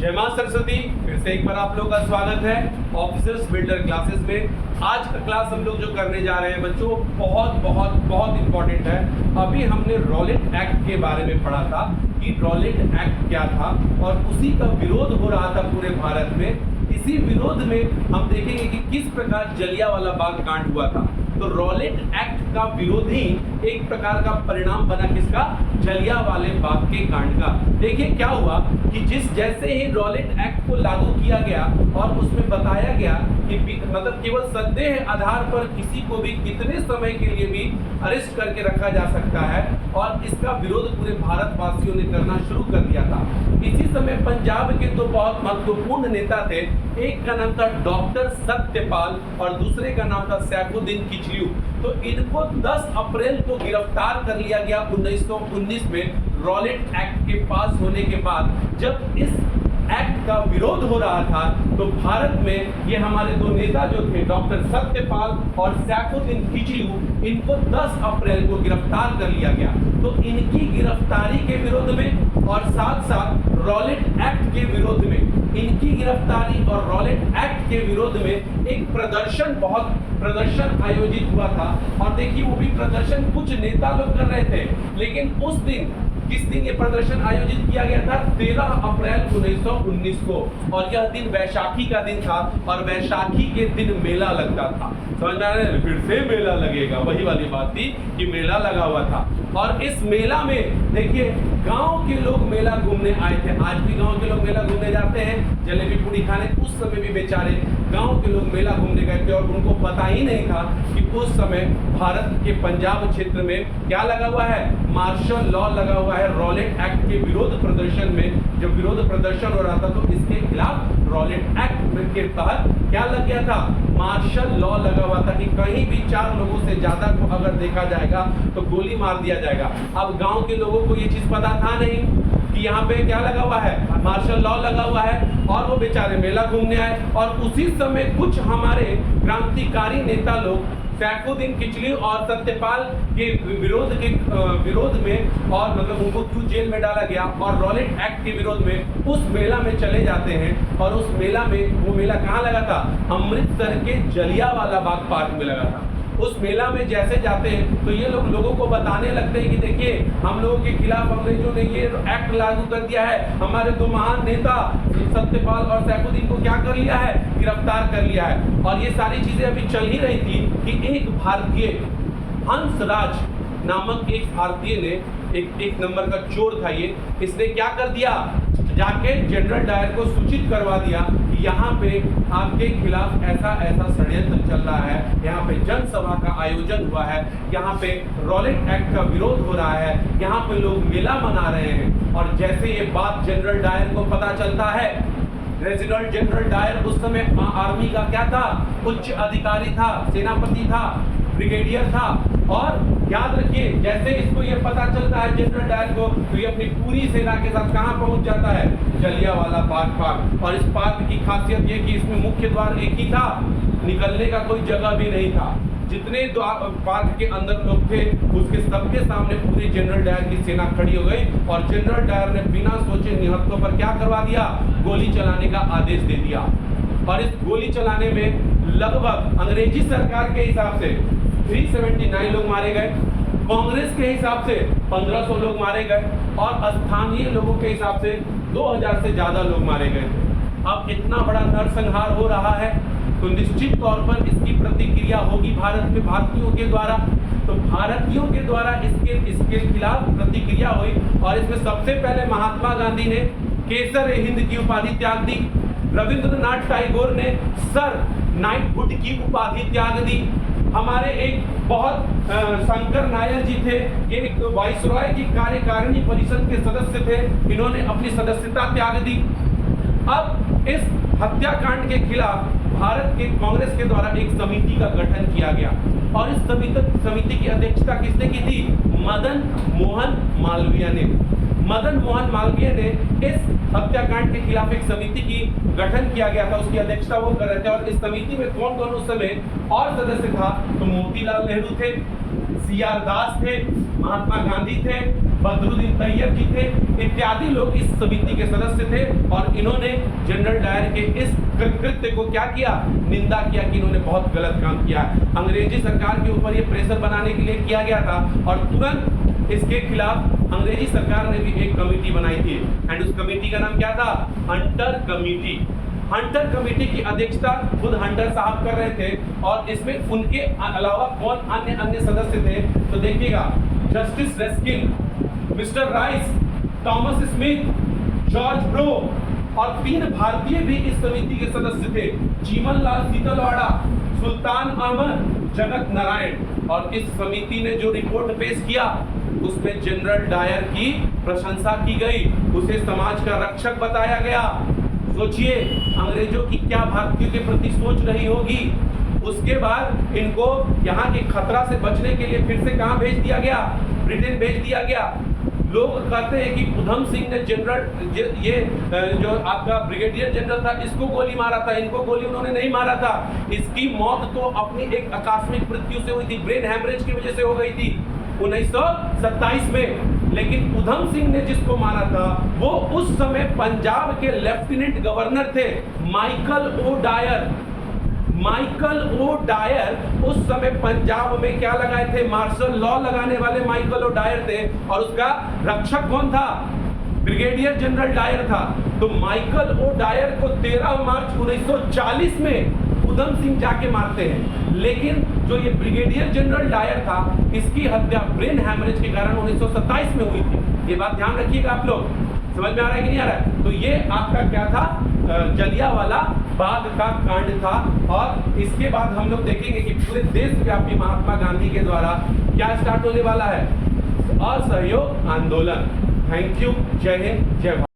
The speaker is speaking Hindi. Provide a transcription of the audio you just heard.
जय मां सरस्वती। फिर से एक बार आप लोगों का स्वागत है ऑफिसर्स बिल्डर क्लासेस में। आज का क्लास हम लोग जो करने जा रहे हैं बच्चों बहुत बहुत बहुत इंपॉर्टेंट है। अभी हमने रॉलेट एक्ट के बारे में पढ़ा था कि रॉलेट एक्ट क्या था और उसी का विरोध हो रहा था पूरे भारत में। इसी विरोध में हम देखेंगे कि किस प्रकार जलियांवाला बाग कांड हुआ था। तो रॉलेट एक्ट का विरोध ही एक प्रकार का परिणाम बना किसका, जलियांवाले बाग के कांड का। देखिए क्या हुआ कि जैसे ही रॉलेट एक्ट को लागू किया गया और उसमें बताया गया कि मतलब केवल संदेह आधार पर किसी को भी कितने समय के लिए भी अरेस्ट करके रखा जा सकता है और इसका विरोध पूरे भारतवासियों ने करना शुरू कर दिया था। इसी समय पंजाब के दो बहुत महत्वपूर्ण नेता थे, एक का नाम था डॉक्टर सत्यपाल और दूसरे का नाम था सैफुद्दीन किचलू। तो इनको 10 अप्रैल को गिरफ्तार कर लिया गया 1919 में रॉलेट एक्ट के पास होने के बाद। जब इस एक्ट का विरोध हो रहा था तो भारत में ये हमारे दो नेता जो थे डॉक्टर सत्यपाल और सैफुद्दीन किचलू, इनको 10 अप्रैल को गिरफ्तार कर लिया गया। तो इनकी गिरफ्तारी के विरोध में और साथ साथ रॉलेट एक्ट के विरोध में, इनकी गिरफ्तारी और रॉलेट एक्ट के विरोध में एक प्रदर्शन आयोजित हुआ था। और देखिए वो भी प्रदर्शन कुछ नेता लोग कर रहे थे, लेकिन उस दिन किस दिन ये प्रदर्शन आयोजित किया गया था, 13 अप्रैल 1919 को। और यह दिन वैशाखी का दिन था और वैशाखी के दिन मेला लगता था। समझ में आ रहा है, फिर से मेला लगेगा, वही वाली बात थी कि मेला लगा हुआ था। और इस मेला में देखिए गांव के लोग मेला घूमने आए थे। आज भी गांव के लोग मेला घूमने जाते हैं जलेबी पूड़ी खाने। उस समय भी बेचारे गांव के लोग मेला घूमने गए थे और उनको पता ही नहीं था कि उस समय भारत के पंजाब क्षेत्र में क्या लगा हुआ है, मार्शल लॉ लगा हुआ है। रॉलेट एक्ट के विरोध प्रदर्शन में जब विरोध प्रदर्शन हो रहा था तो इसके खिलाफ रॉलेट एक्ट के तहत क्या लग गया था, मार्शल लॉ लगा हुआ था कि कहीं भी 4 लोगों से ज्यादा को अगर देखा जाएगा तो गोली मार दिया जाएगा। अब गांव के लोगों को ये चीज पता था नहीं कि यहाँ पे क्या लगा हुआ है, मार्शल लॉ लगा हुआ है। और वो बेचारे मेला घूमने आए और उसी समय कुछ हमारे क्रांतिकारी नेता लोग सैफुद्दीन किचलू और सत्यपाल के विरोध में और मतलब उनको क्यों जेल में डाला गया और रॉलेट एक्ट के विरोध में उस मेला में चले जाते हैं। और उस मेला में, वो मेला कहाँ लगा था, अमृतसर के जलियांवाला बाग पार्क में लगा था। उस मेला में जैसे जाते हैं तो ये लोगों को बताने लगते हैं कि देखिए हम लोगों के खिलाफ अंग्रेजों ने ये एक्ट लागू कर दिया है, हमारे दो महान नेता सत्यपाल और सैफुद्दीन को क्या कर लिया है, गिरफ्तार कर लिया है। और ये सारी चीजें अभी चल ही रही थी कि एक भारतीय हंसराज नामक एक भारतीय ने एक नंबर का चोर था ये, इसने क्या कर दिया, जाके जनरल डायर को सूचित करवा दिया कि यहाँ पे आपके खिलाफ ऐसा ऐसा षड्यंत्र चल रहा है, यहाँ पे जनसभा का आयोजन हुआ है, यहाँ पे रॉलेट एक्ट का विरोध हो रहा है, यहाँ पे लोग मेला मना रहे हैं। और जैसे ये बात जनरल डायर को पता चलता है, रेजिडेंट जनरल डायर उस समय आर्मी का क्या था, उच्च अधिकारी था, सेनापति था, ब्रिगेडियर था। और याद रखिए जैसे इसको ये पता चलता है जनरल डायर को तो ये अपनी पूरी सेना के साथ कहां पहुंच जाता है, जलियांवाला बाग पार्क। और इस पार्क की खासियत ये कि इसमें मुख्य द्वार एक ही था, निकलने का कोई जगह भी नहीं था। जितने पार्क के अंदर लोग थे उसके सबके सामने पूरी जनरल डायर की सेना खड़ी हो गई और जनरल डायर ने बिना सोचे निहत्तों पर क्या करवा दिया, गोली चलाने का आदेश दे दिया। और इस गोली चलाने में लगभग अंग्रेजी सरकार के हिसाब से 379 लोग मारे गए, कांग्रेस के हिसाब से 1500 लोग मारे गए और स्थानीय लोगों के हिसाब से 2000 से ज्यादा लोग मारे गए। अब इतना बड़ा नरसंहार हो रहा है तो निश्चित तौर पर इसकी प्रतिक्रिया होगी भारत में भारतीयों के द्वारा। तो भारतीयों के द्वारा इसके खिलाफ प्रतिक्रिया हुई और इसमें सबसे पहले महात्मा गांधी ने केसर हिंद की उपाधि त्याग दी, रविंद्रनाथ टैगोर ने सर नाइटहुड की उपाधि त्याग दी, हमारे एक बहुत शंकर नायर जी थे, ये एक वाइसरॉय की कार्यकारिणी परिषद के सदस्य थे, इन्होंने अपनी सदस्यता त्याग दी। अब इस हत्याकांड के खिलाफ भारत के कांग्रेस के द्वारा एक समिति का गठन किया गया और इस समिति की अध्यक्षता किसने की थी, मदन मोहन मालवीय ने। मदन मोहन मालवीय ने इस हत्याकांड के खिलाफ एक समिति की गठन किया गया था, उसकी अध्यक्षता वो कर रहे थे। और इस समिति में कौन कौन उस समय और सदस्य था, तो मोतीलाल नेहरू थे, CR दास थे, महात्मा गांधी थे, बदरुद्दीन तैयब जी थे, इत्यादि लोग इस समिति के सदस्य थे और इन्होंने जनरल डायर के इस कृत्य को क्या किया, निंदा किया कि इन्होंने बहुत गलत काम किया। अंग्रेजी सरकार के ऊपर ये प्रेशर बनाने के लिए किया गया था और तुरंत इसके खिलाफ अंग्रेजी सरकार ने भी एक कमेटी बनाई थी एंड उस कमेटी का नाम क्या था, हंटर कमेटी। हंटर कमेटी की अध्यक्षता खुद हंटर साहब कर रहे थे और इसमें उनके अलावा कौन अन्य सदस्य थे तो देखिएगा, justice Raskin, mister Rice, Thomas Smith, George Brow और 3 भारतीय भी इस समिति के सदस्य थे, जीवन लाल सीतलवाड़ा, सुल्तान अहमद, जगत नारायण। और इस समिति ने जो रिपोर्ट पेश किया उसमें जनरल डायर की प्रशंसा की गई, उसे समाज का रक्षक बताया गया। सोचिए अंग्रेजों की क्या भारतीयों के प्रति सोच रही होगी। उसके बाद इनको यहाँ के खतरा से बचने के लिए फिर से कहाँ भेज दिया गया, ब्रिटेन भेज दिया गया। लोग कहते हैं कि उधम सिंह ने जनरल ये जो आपका ब्रिगेडियर जनरल था इसको गोली मारा था, इनको गोली उन्होंने नहीं मारा था। इसकी मौत तो अपनी एक आकस्मिक मृत्यु से हुई थी, ब्रेन हैमरेज की वजह से हो गई थी 1927 में। लेकिन उधम सिंह ने जिसको मारा था वो उस समय पंजाब के लेफ्टिनेंट गवर्नर थे Michael O Dyer. Michael O Dyer उस समय पंजाब में क्या लगाए थे, मार्शल लॉ लगाने वाले माइकल ओ डायर थे और उसका रक्षक कौन था, ब्रिगेडियर जनरल डायर था। तो माइकल ओ डायर को 13 मार्च 1940 में उधम सिंह जाके मारते हैं, लेकिन जो ये ब्रिगेडियर जनरल डायर था इसकी हत्या ब्रेन हैमरेज के कारण 1927 में हुई थी। ये बात ध्यान रखिएगा आप लोग, समझ में आ रहा है कि नहीं आ रहा है। तो ये आपका क्या था, जलियांवाला बाग का कांड था। और इसके बाद हम लोग देखेंगे कि पूरे देशव्यापी महात्मा गांधी के द्वारा क्या स्टार्ट होने वाला है, असहयोग आंदोलन। थैंक यू, जय हिंद, जय भारत।